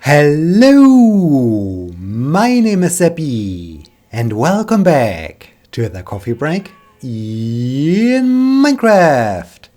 Hello, my name is Sebbi, and welcome back to the coffee break in Minecraft.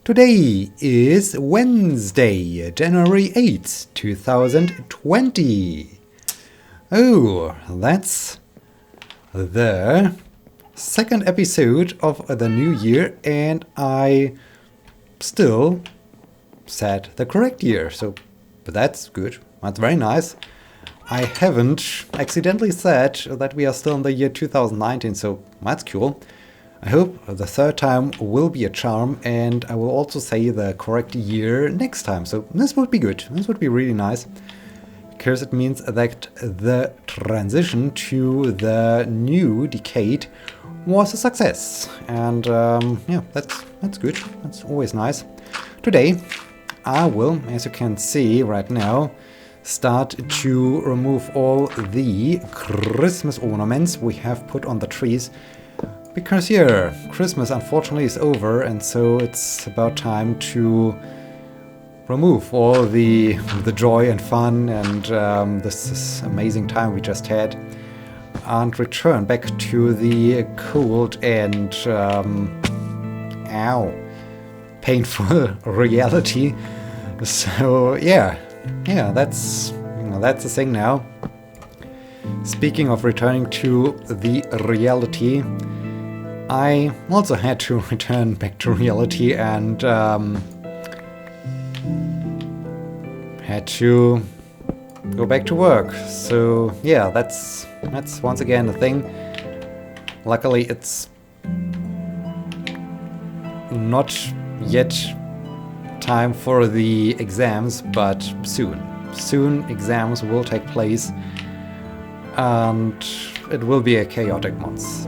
Today is Wednesday, January 8th, 2020. Oh, that's the second episode of the new year, and I still said the correct year, but that's good. That's very nice. I haven't accidentally said that we are still in the year 2019, so that's cool. I hope the third time will be a charm, and I will also say the correct year next time. So this would be good. This would be really nice, because it means that the transition to the new decade was a success. And yeah, that's good. That's always nice. Today, I will, as you can see right now, start to remove all the Christmas ornaments we have put on the trees. Because yeah, Christmas unfortunately is over, and so it's about time to remove all the joy and fun and this amazing time we just had, and return back to the cold and painful reality. So yeah, that's the thing now. Speaking of returning to the reality, I also had to return back to reality and had to go back to work. So yeah, that's once again a thing. Luckily, it's not yet time for the exams, but soon exams will take place, and it will be a chaotic months.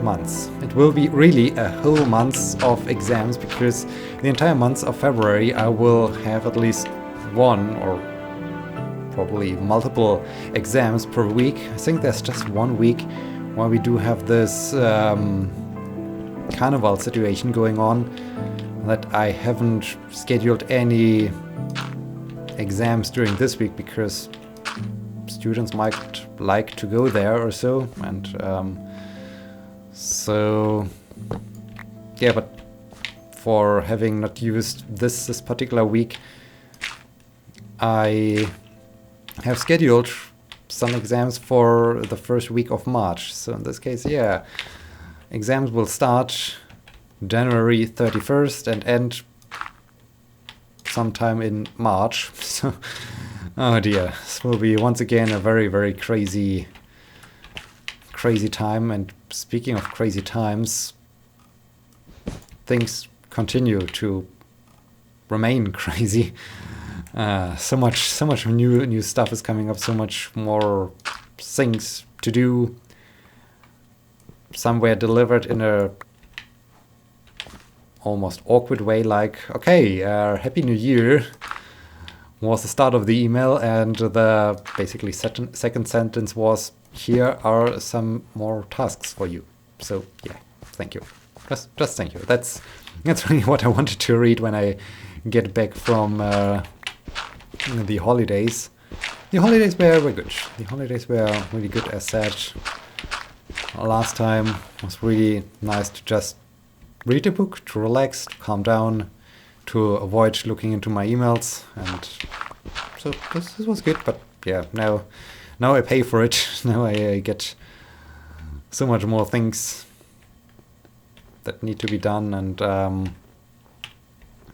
It will be really a whole month of exams, because the entire month of February I will have at least one or probably multiple exams per week. I think there's just 1 week where we do have this carnival situation going on, that I haven't scheduled any exams during this week because students might like to go there or so, and so yeah, but for having not used this particular week, I have scheduled some exams for the first week of March. So in this case, yeah, exams will start January 31st and end sometime in March. So, oh dear, this will be once again a very, very crazy time. And speaking of crazy times, things continue to remain crazy. So much new stuff is coming up, so much more things to do. Some were delivered in a almost awkward way, like, okay, Happy New Year was the start of the email, and the basically second sentence was, here are some more tasks for you. So yeah, thank you. Just thank you. That's really what I wanted to read when I get back from the holidays. The holidays were good. The holidays were really good, as said. Last time was really nice to just read a book, to relax, to calm down, to avoid looking into my emails, and so this was good. But yeah, now I pay for it. Now I get so much more things that need to be done, and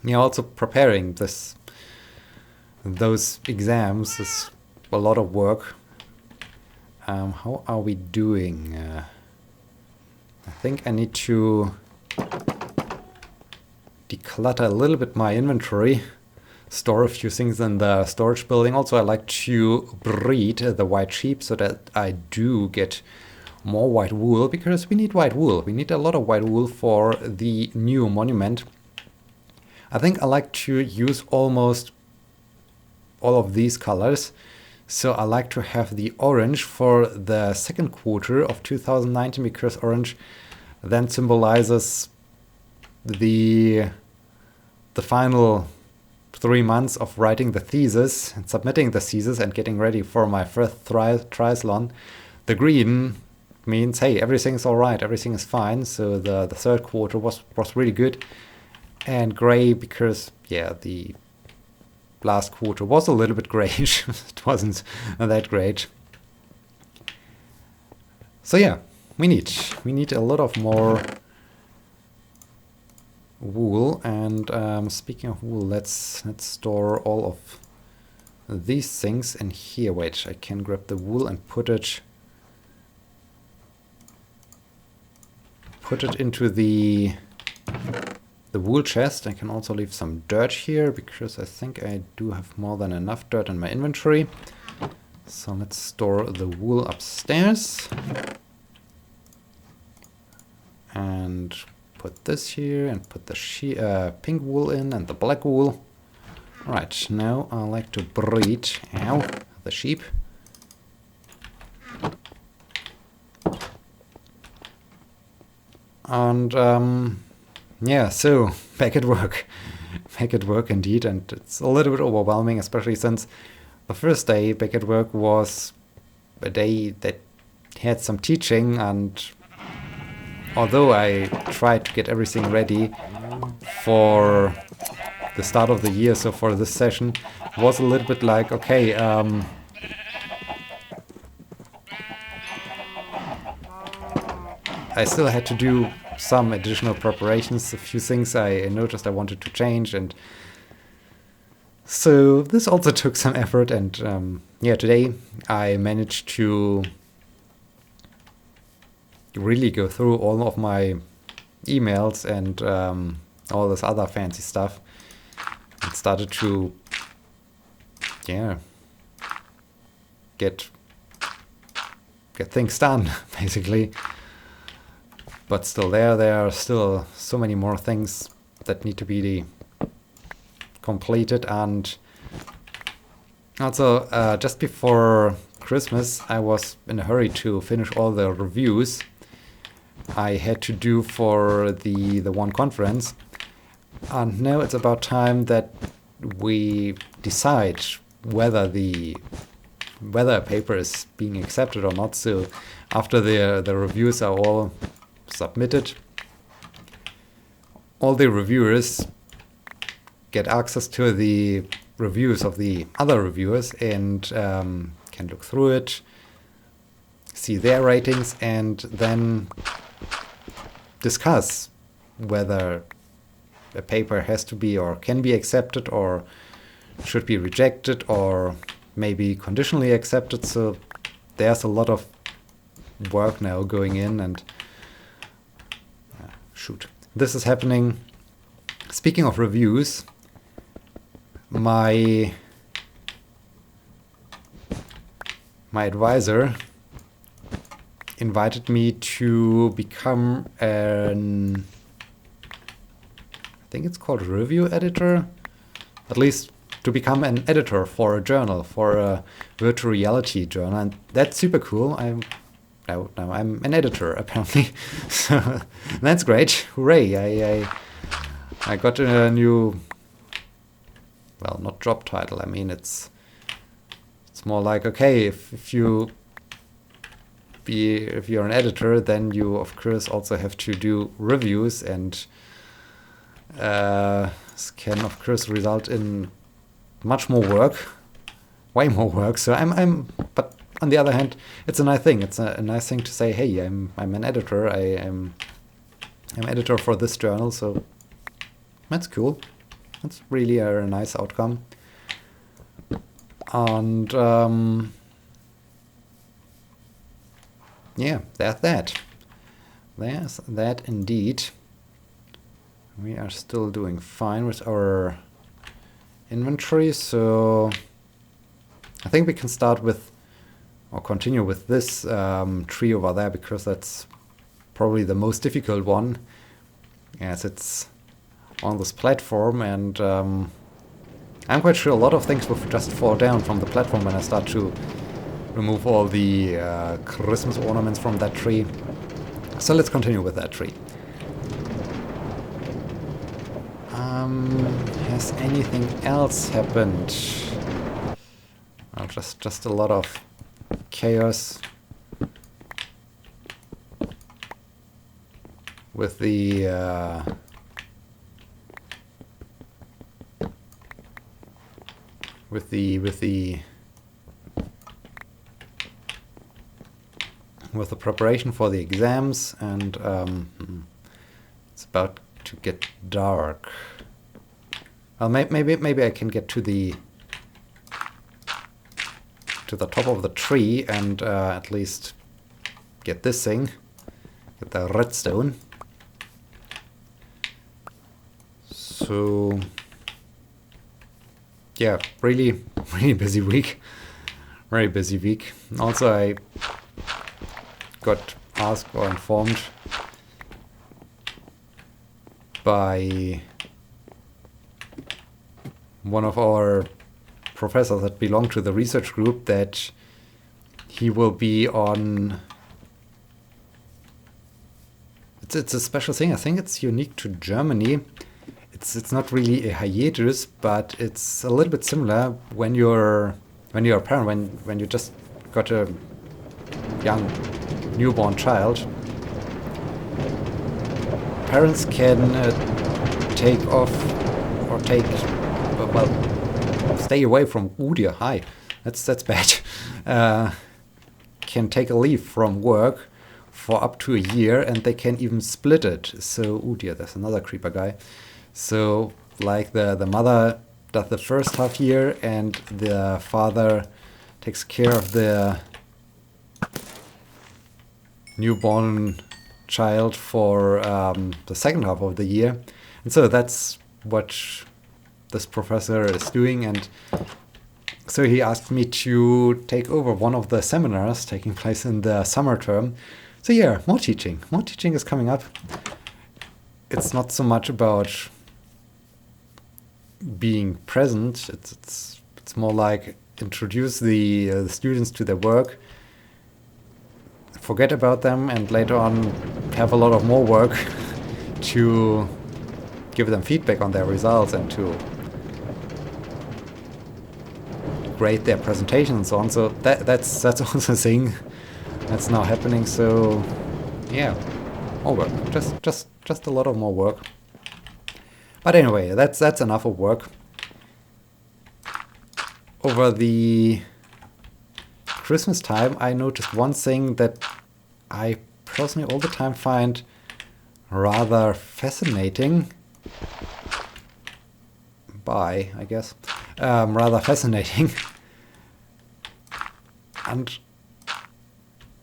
yeah, also preparing those exams is a lot of work. How are we doing? I think I need to declutter a little bit my inventory, store a few things in the storage building. Also, I like to breed the white sheep so that I do get more white wool, because we need white wool. We need a lot of white wool for the new monument. I think I like to use almost all of these colors. So I like to have the orange for the second quarter of 2019, because orange then symbolizes the final 3 months of writing the thesis and submitting the thesis and getting ready for my first triathlon. The green means, hey, everything's all right, everything is fine. So the third quarter was really good. And gray because, yeah, the last quarter was a little bit grayish. It wasn't that great. So yeah, we need a lot of more wool. And speaking of wool, let's store all of these things in here. Wait, I can grab the wool and put it into the wool chest. I can also leave some dirt here because I think I do have more than enough dirt in my inventory. So let's store the wool upstairs and put this here and put the pink wool in and the black wool. Right, now I like to breed the sheep. And yeah, so back at work. Back at work indeed, and it's a little bit overwhelming, especially since the first day back at work was a day that had some teaching, and although I tried to get everything ready for the start of the year, so for this session, was a little bit like, okay, I still had to do some additional preparations, a few things I noticed I wanted to change, and so this also took some effort. And yeah, today I managed to really go through all of my emails and all this other fancy stuff and started to get things done basically. But still, there are still so many more things that need to be completed. And also, just before Christmas, I was in a hurry to finish all the reviews I had to do for the one conference. And now it's about time that we decide whether a paper is being accepted or not. So after the reviews are all submitted, all the reviewers get access to the reviews of the other reviewers and can look through it, see their ratings, and then discuss whether a paper has to be or can be accepted or should be rejected or maybe conditionally accepted. So there's a lot of work now going in, and shoot, this is happening. Speaking of reviews, my advisor invited me to become I think it's called review editor, at least to become an editor for a journal, for a virtual reality journal, and that's super cool. Now I'm an editor apparently, so that's great. Hooray! I got a new, well, not job title. I mean, it's more like, okay, if you're an editor, then you of course also have to do reviews, and this can of course result in much more work, way more work. So but on the other hand, it's a nice thing. It's a nice thing to say, hey, I'm an editor. I'm editor for this journal, so that's cool. That's really a nice outcome. And yeah, there's that. There's that indeed. We are still doing fine with our inventory, so I think we can start with, or continue with this tree over there, because that's probably the most difficult one, as it's on this platform, and I'm quite sure a lot of things will just fall down from the platform when I start to remove all the Christmas ornaments from that tree. So let's continue with that tree. Has Has anything else happened? Well, just a lot of chaos with the preparation for the exams, and it's about to get dark. Well, maybe I can get to the top of the tree and at least get this thing, get the redstone. So yeah, really busy week. Very busy week. Also, I got asked or informed by one of our professors that belong to the research group that he will be on. It's a special thing. I think it's unique to Germany. It's not really a hiatus, but it's a little bit similar when you're a parent, when you just got a young newborn child. Parents can take off or stay away from. Oh dear, hi, that's bad. Can take a leave from work for up to a year, and they can even split it. So, oh dear, there's another creeper guy. So, like the mother does the first half year, and the father takes care of the newborn child for the second half of the year. And so that's what this professor is doing, and so he asked me to take over one of the seminars taking place in the summer term. So yeah, more teaching is coming up. It's not so much about being present, it's more like introduce the students to their work, forget about them, and later on have a lot of more work to give them feedback on their results and to grade their presentation and so on. So that's also a thing that's now happening. So yeah, more work, just a lot of more work. But anyway, that's enough of work. Over the Christmas time, I noticed one thing that I personally all the time find rather fascinating. I guess. Rather fascinating. And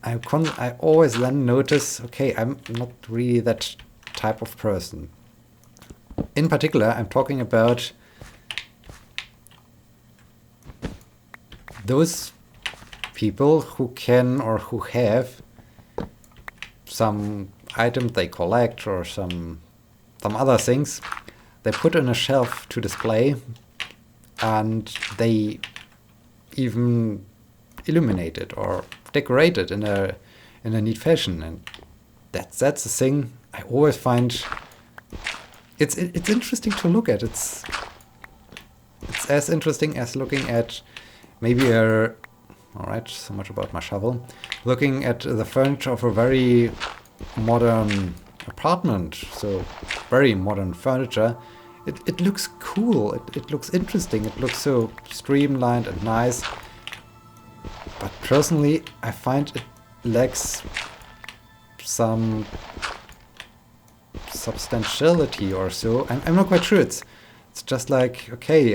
I always then notice, okay, I'm not really that type of person. In particular, I'm talking about those people who can or who have some item they collect or some other things they put on a shelf to display, and they even illuminate it or decorate it in a neat fashion. And that's the thing I always find. It's interesting to look at. It's as interesting as looking at maybe alright, so much about my shovel. Looking at the furniture of a very modern apartment, so very modern furniture. It looks cool, it looks interesting, it looks so streamlined and nice. But personally, I find it lacks some substantiality or so. I'm not quite sure. It's just like, okay,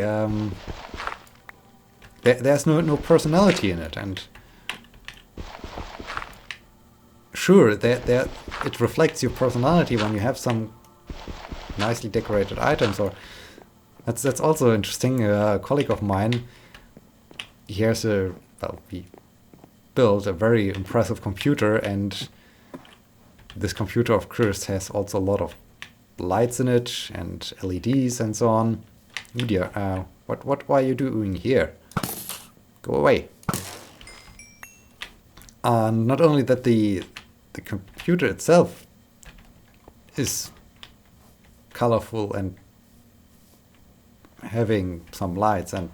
there's no personality in it, and sure, it reflects your personality when you have some nicely decorated items. Or that's also interesting. A colleague of mine, we built a very impressive computer, and this computer, of course, has also a lot of lights in it and LEDs and so on. Oh dear, what are you doing here? Go away. Not only that, the computer itself is colorful and having some lights and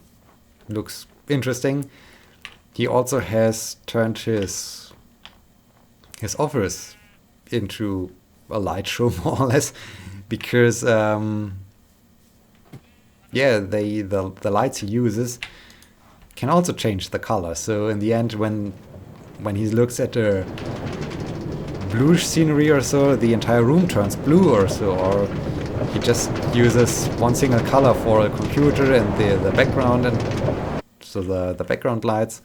looks interesting. He also has turned his office into a light show, more or less, because the lights he uses can also change the color. So in the end, when he looks at a bluish scenery or so, the entire room turns blue or so, or he just uses one single color for a computer and the background, and so the background lights.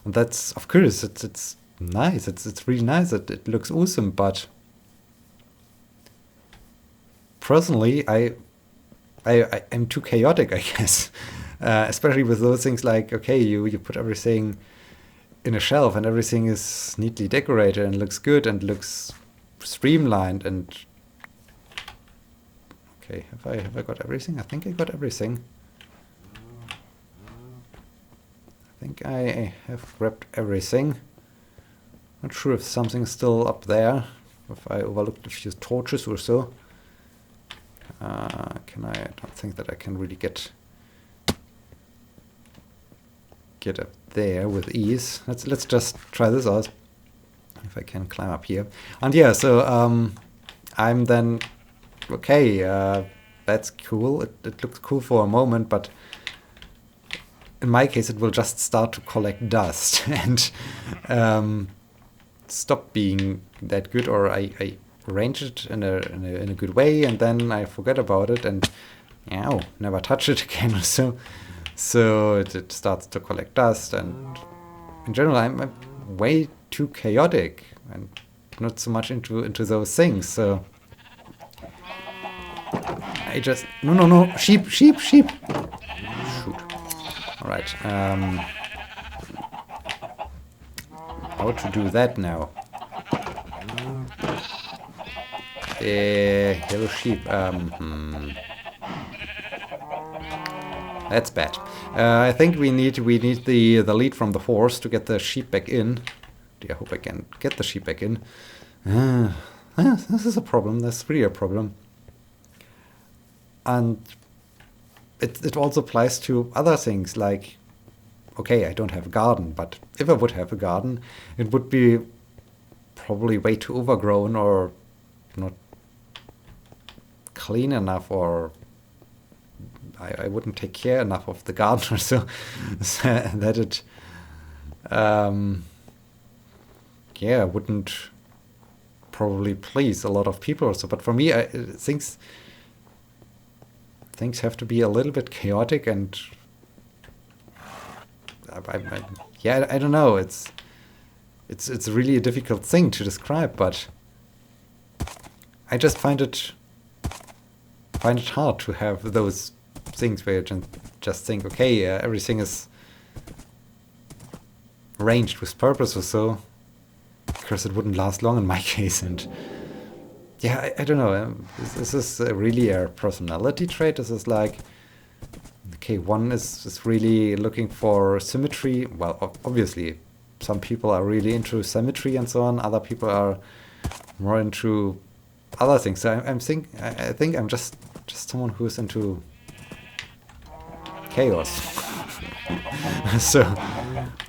And that's, of course, it's nice. It's really nice. It looks awesome. But personally, I'm too chaotic, I guess. Especially with those things like, okay, you put everything in a shelf and everything is neatly decorated and looks good and looks streamlined and okay, have I got everything? I think I got everything. I think I have grabbed everything. Not sure if something's still up there, if I overlooked a few torches or so. I don't think that I can really get up there with ease. Let's just try this out. If I can climb up here. And yeah, so I'm then okay, that's cool. It looks cool for a moment, but in my case it will just start to collect dust and stop being that good, or I arrange it in a good way and then I forget about it and never touch it again. So it starts to collect dust, and in general I'm way too chaotic and not so much into those things. So I just no sheep. Shoot. All right. How to do that now? Yellow sheep. That's bad. I think we need the lead from the horse to get the sheep back in. I hope I can get the sheep back in. This is a problem. That's really a problem. And it also applies to other things like, okay, I don't have a garden, but if I would have a garden, it would be probably way too overgrown or not clean enough, or I wouldn't take care enough of the garden or so that it wouldn't probably please a lot of people or so. But for me, things have to be a little bit chaotic, and I don't know. It's really a difficult thing to describe, but I just find it hard to have those things where you just think, okay, everything is arranged with purpose or so, because it wouldn't last long in my case. And yeah, I don't know. This is really a personality trait. This is like, okay, one is really looking for symmetry. Well, obviously, some people are really into symmetry and so on. Other people are more into other things. So I think I'm just someone who's into chaos. So,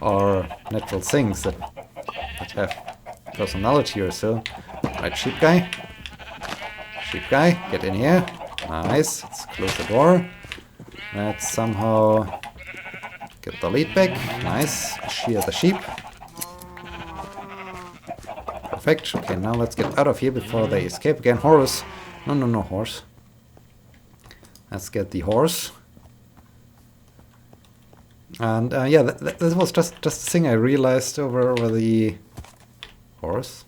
or natural things that have personality or so. Right, sheep guy, get in here. Nice. Let's close the door. Let's somehow get the lead back. Nice. Shear the sheep. Perfect. Okay, now let's get out of here before they escape again. Horse. No, horse. Let's get the horse. And that was just a thing I realized over the horse.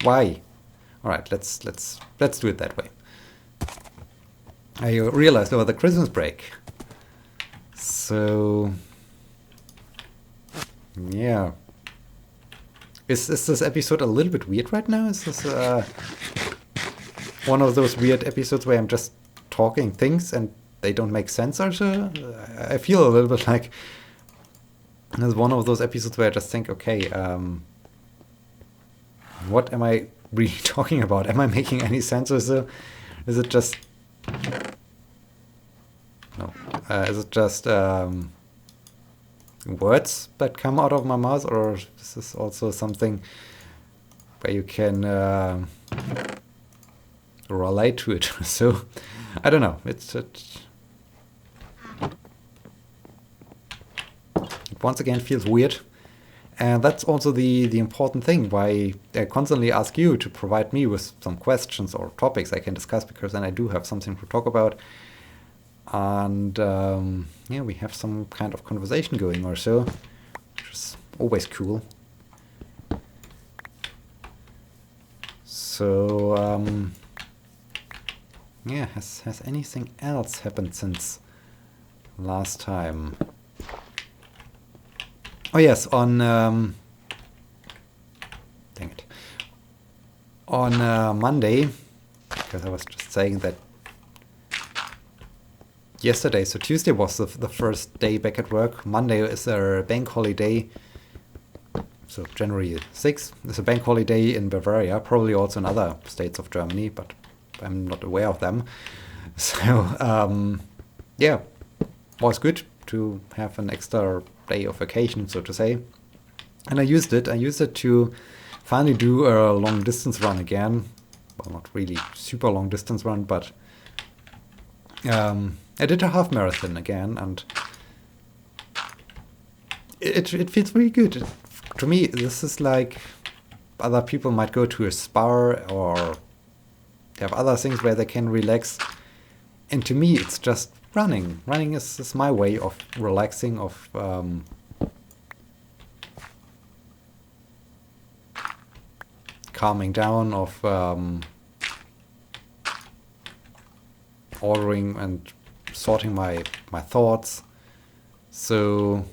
Why? All right, let's do it that way. I realized over the Christmas break. So yeah, is this episode a little bit weird right now? Is this one of those weird episodes where I'm just talking things and they don't make sense or so? I feel a little bit like it's one of those episodes where I just think, okay, what am I really talking about? Am I making any sense or so? Is it just... No. Is it just words that come out of my mouth, or is this also something where you can relate to it? So, I don't know. It once again feels weird. And that's also the important thing, why I constantly ask you to provide me with some questions or topics I can discuss, because then I do have something to talk about. And yeah, we have some kind of conversation going or so, which is always cool. So, yeah, has anything else happened since last time? Oh yes, on dang it, on Monday, because I was just saying that yesterday, so Tuesday was the first day back at work. Monday is a bank holiday, so January 6th is a bank holiday in Bavaria, probably also in other states of Germany, but I'm not aware of them. So yeah, was good to have an extra day of vacation, so to say. And I used it to finally do a long distance run again. Well, not really super long distance run, but I did a half marathon again, and it feels really good. To me, this is like other people might go to a spa or have other things where they can relax. And to me, it's just running. Running is my way of relaxing, of calming down, of ordering and sorting my thoughts. So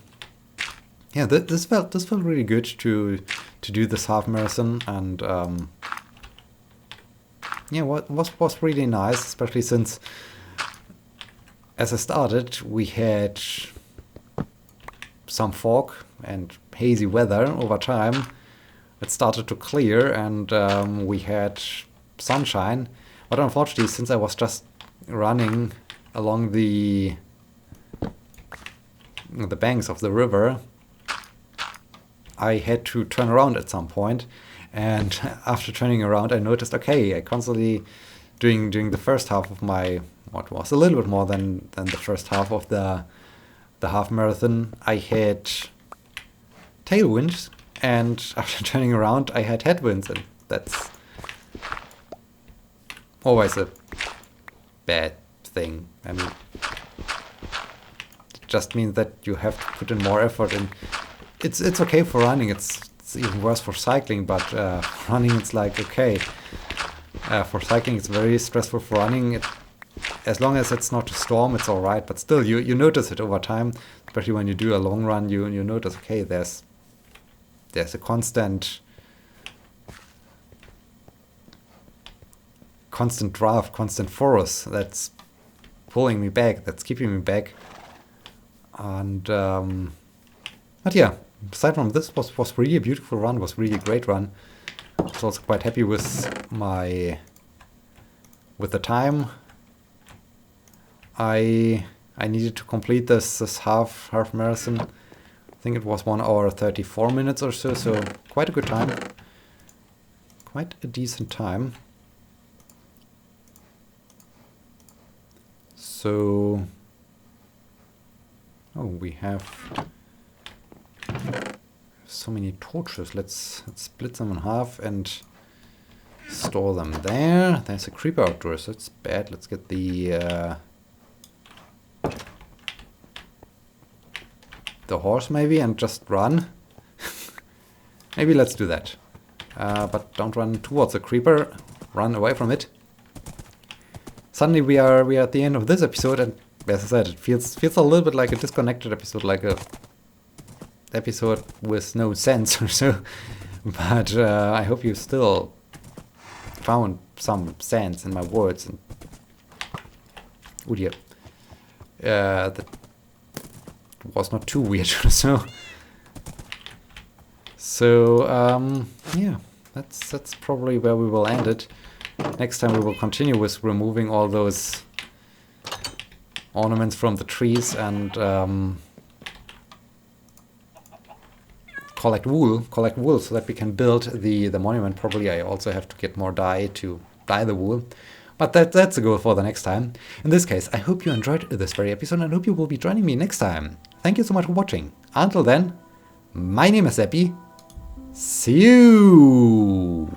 yeah, this felt really good to do this half marathon, and yeah, what was really nice, especially since as I started, we had some fog and hazy weather over time. It started to clear, and we had sunshine. But unfortunately, since I was just running along the banks of the river, I had to turn around at some point. And after turning around, I noticed, okay, I constantly during the first half of my, what was a little bit more than the first half of the half marathon, I had tailwinds, and after turning around, I had headwinds, and that's always a bad thing. I mean, it just means that you have to put in more effort, and it's okay for running. It's even worse for cycling, but running, it's like, okay. For cycling, it's very stressful. For running, as long as it's not a storm, it's all right. But still, you notice it over time, especially when you do a long run. You notice, okay, there's a constant draft, constant force that's pulling me back, that's keeping me back. And but yeah, aside from this, was really a beautiful run. Was really a great run. I was also quite happy with the time. I needed to complete this half marathon. I think it was 1 hour 34 minutes or so. So quite a good time. Quite a decent time. So we have so many torches. Let's split them in half and store them there. There's a creeper outdoors. That's bad. Let's get the horse maybe and just run. Maybe let's do that. But don't run towards the creeper. Run away from it. Suddenly we are at the end of this episode, and as I said, it feels a little bit like a disconnected episode, like a episode with no sense or so. But I hope you still found some sense in my words. And oh dear, that was not too weird. So yeah, that's probably where we will end it. Next time we will continue with removing all those ornaments from the trees and collect wool so that we can build the monument. Probably I also have to get more dye to dye the wool. But that's a goal for the next time. In this case, I hope you enjoyed this very episode and I hope you will be joining me next time. Thank you so much for watching. Until then, my name is Sebbi. See you!